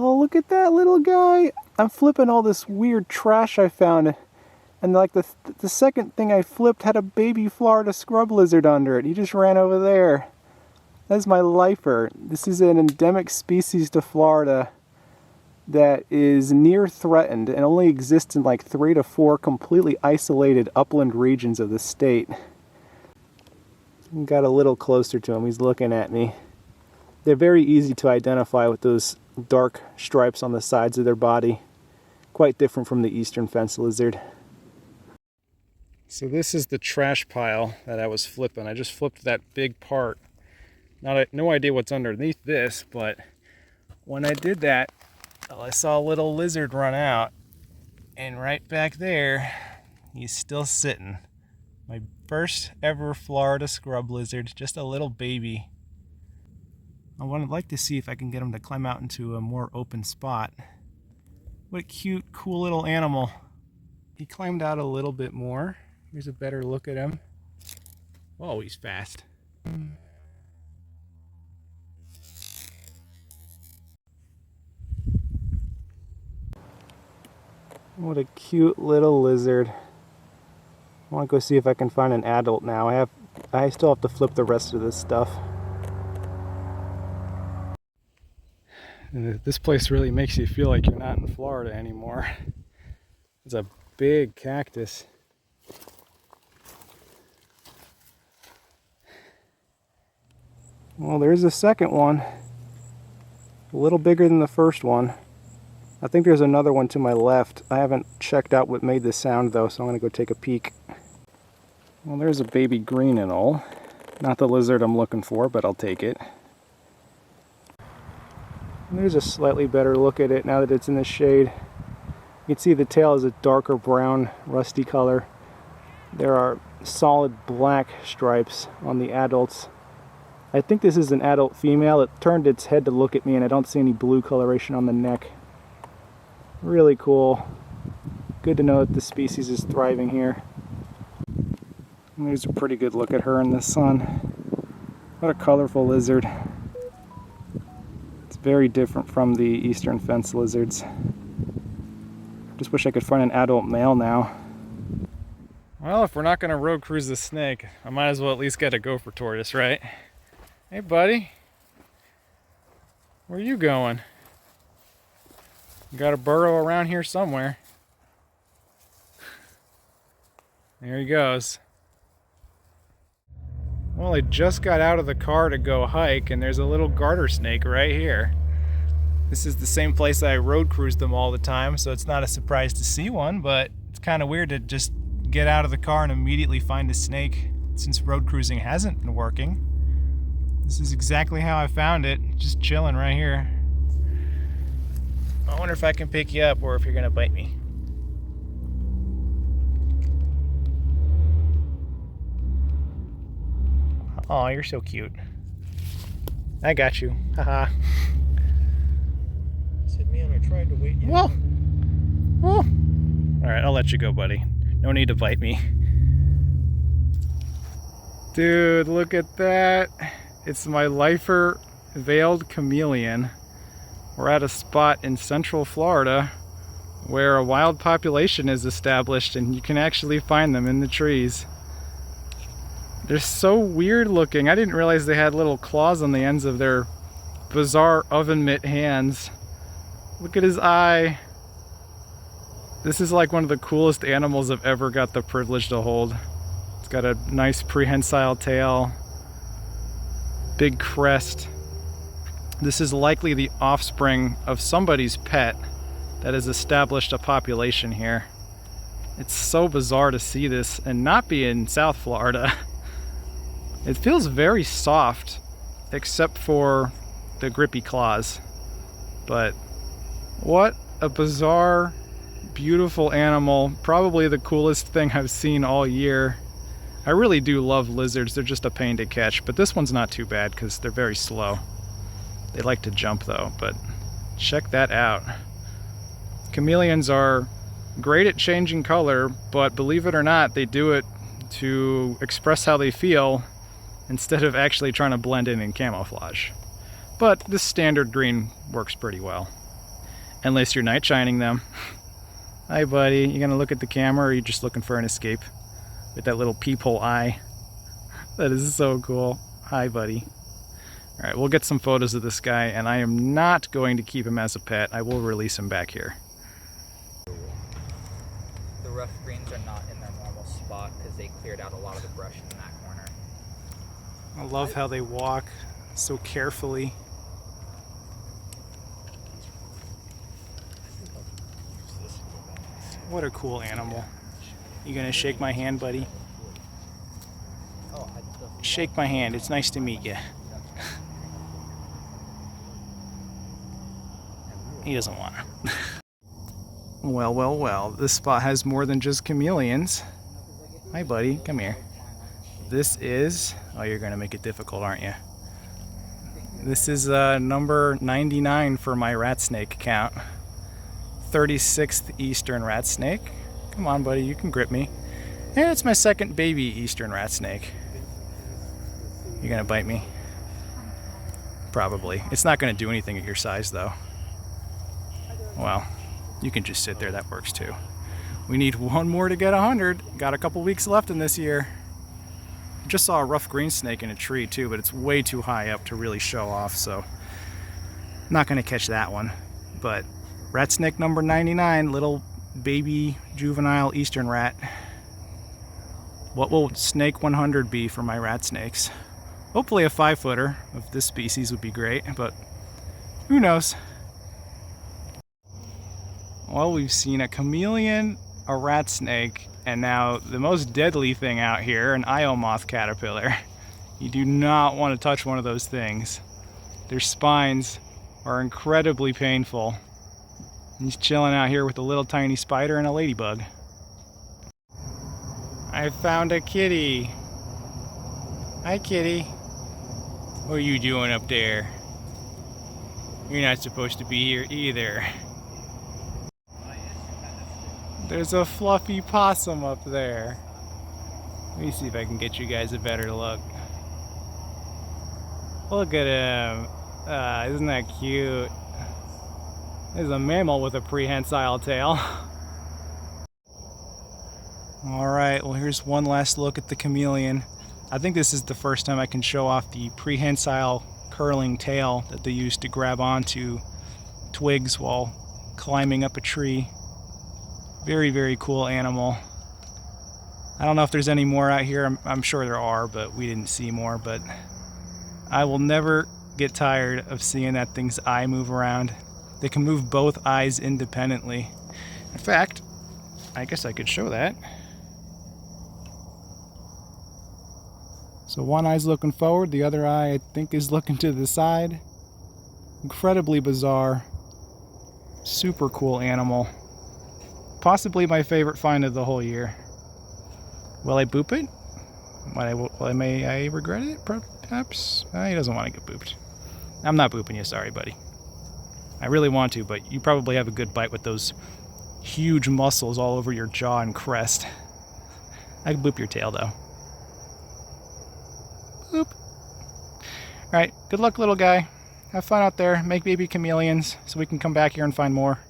Oh, look at that little guy. I'm flipping all this weird trash I found. And like the second thing I flipped had a baby Florida scrub lizard under it. He just ran over there. That's my lifer. This is an endemic species to Florida that is near threatened and only exists in like 3 to 4 completely isolated upland regions of the state. Got a little closer to him. He's looking at me. They're very easy to identify with those dark stripes on the sides of their body. Quite different from the eastern fence lizard. So this is the trash pile that I was flipping. I just flipped that big part. No idea what's underneath this, but when I did that, I saw a little lizard run out, and right back there, he's still sitting. My first ever Florida scrub lizard, just a little baby. I would like to see if I can get him to climb out into a more open spot. What a cute, cool little animal. He climbed out a little bit more. Here's a better look at him. Oh, he's fast. What a cute little lizard. I want to go see if I can find an adult now. I still have to flip the rest of this stuff. This place really makes you feel like you're not in Florida anymore. It's a big cactus. Well, there's a second one. A little bigger than the first one. I think there's another one to my left. I haven't checked out what made this sound though, so I'm gonna go take a peek. Well, there's a baby green and all. Not the lizard I'm looking for, but I'll take it. And there's a slightly better look at it now that it's in the shade. You can see the tail is a darker brown, rusty color. There are solid black stripes on the adults. I think this is an adult female. It turned its head to look at me and I don't see any blue coloration on the neck. Really cool. Good to know that the species is thriving here. And there's a pretty good look at her in the sun. What a colorful lizard. It's very different from the eastern fence lizards. Just wish I could find an adult male now. Well, if we're not going to road cruise the snake, I might as well at least get a gopher tortoise, right? Hey, buddy. Where are you going? You got a burrow around here somewhere. There he goes. Well, I just got out of the car to go hike, and there's a little garter snake right here. This is the same place that I road cruise them all the time, so it's not a surprise to see one, but it's kind of weird to just get out of the car and immediately find a snake since road cruising hasn't been working. This is exactly how I found it, just chilling right here. I wonder if I can pick you up or if you're gonna bite me. Oh, you're so cute. I got you. Haha. Said, man, I tried to wait. Whoa! Whoa! Alright, I'll let you go, buddy. No need to bite me. Dude, look at that. It's my lifer veiled chameleon. We're at a spot in central Florida where a wild population is established and you can actually find them in the trees. They're so weird looking. I didn't realize they had little claws on the ends of their bizarre oven mitt hands. Look at his eye. This is like one of the coolest animals I've ever got the privilege to hold. It's got a nice prehensile tail, big crest. This is likely the offspring of somebody's pet that has established a population here. It's so bizarre to see this and not be in South Florida. It feels very soft, except for the grippy claws. But what a bizarre, beautiful animal. Probably the coolest thing I've seen all year. I really do love lizards. They're just a pain to catch, but this one's not too bad because they're very slow. They like to jump though, but check that out. Chameleons are great at changing color, but believe it or not, they do it to express how they feel instead of actually trying to blend in camouflage. But this standard green works pretty well. Unless you're night shining them. Hi buddy, you gonna look at the camera or are you just looking for an escape? With that little peephole eye. That is so cool. Hi buddy. Alright, we'll get some photos of this guy, and I am not going to keep him as a pet. I will release him back here. The rough greens are not in their normal spot because they cleared out a lot of the brush in that corner. I love how they walk so carefully. What a cool animal. You gonna shake my hand, buddy? Shake my hand. It's nice to meet you. He doesn't want to. Well, well, well. This spot has more than just chameleons. Hi, buddy. Come here. This is... Oh, you're going to make it difficult, aren't you? This is number 99 for my rat snake count. 36th eastern rat snake. Come on, buddy. You can grip me. And it's my second baby eastern rat snake. You going to bite me? Probably. It's not going to do anything at your size, though. Well, you can just sit there, that works too. We need one more to get 100. Got a couple weeks left in this year. Just saw a rough green snake in a tree too, but it's way too high up to really show off, so not gonna catch that one. But rat snake number 99, little baby juvenile eastern rat. What will snake 100 be for my rat snakes? Hopefully a 5-footer of this species would be great, but who knows? Well, we've seen a chameleon, a rat snake, and now the most deadly thing out here, an Io moth caterpillar. You do not want to touch one of those things. Their spines are incredibly painful. He's chilling out here with a little tiny spider and a ladybug. I found a kitty. Hi, kitty. What are you doing up there? You're not supposed to be here either. There's a fluffy possum up there. Let me see if I can get you guys a better look. Look at him. Isn't that cute? There's a mammal with a prehensile tail. Alright, well here's one last look at the chameleon. I think this is the first time I can show off the prehensile curling tail that they use to grab onto twigs while climbing up a tree. Very, very cool animal. I don't know if there's any more out here. I'm sure there are, but we didn't see more. But I will never get tired of seeing that thing's eye move around. They can move both eyes independently. In fact, I guess I could show that. So one eye's looking forward, the other eye I think is looking to the side. Incredibly bizarre. Super cool animal. Possibly my favorite find of the whole year. Will I boop it? May I regret it? Perhaps? He doesn't want to get booped. I'm not booping you, sorry buddy. I really want to, but you probably have a good bite with those huge muscles all over your jaw and crest. I can boop your tail though. Boop. Alright, good luck little guy. Have fun out there, make baby chameleons so we can come back here and find more.